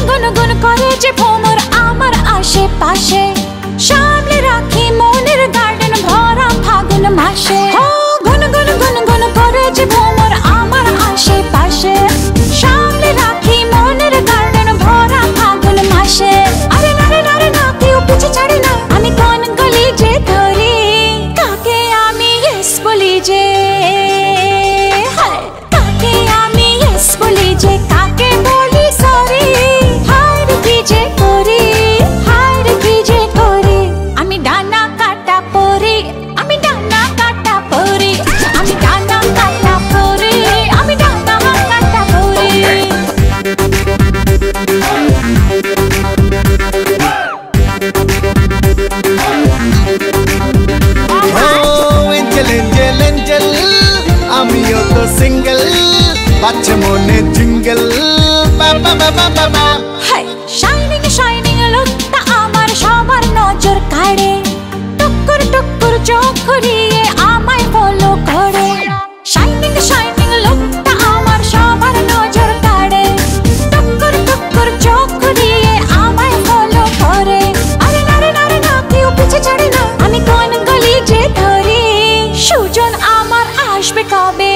গুনগুন করে যে ভ্রমর আমার আশেপাশে, সামনে রাখি মনের গার্ডেন ভরা ফাগুন মাসে। গুনগুন করে যে ভ্রমর আমার আশেপাশে, সামনে রাখি মনের গার্ডেন ভরা ফাগুন মাসে। আরে নারে না কেউ পিছে ছাড়ে না, আমি কোন গলি যে ধরি, কাকে আমি ইয়েস বলি যে, কাকে আমি ইয়েস বলি যে, কাকে বলি সরি। হায় কি যে করি, হায় কি যে করি, আমি ডানা কাটা পরি, আমি ডানা কাটা পরি, আমি ডানা কাটা পরি, আমি ডানা কাটা পরি। আমিও তো সিঙ্গেল, বাচ্চা মনে জিঙ্গেল। শাইনিং লুকটা আমার সবার নজর কাড়ে, টুকুর চোখ ঘুরিয়ে আমায় ফলো করে। শাইনিং লুকটা আমার সবার নজর কাড়ে, টুকুর চোখ ঘুরিয়ে আমায় ফলো করে। আরে নারে না কেউ পিছে ছাড়ে না, আমি কোন গলি যে ধরি, সুজন আমার আসবে কবে।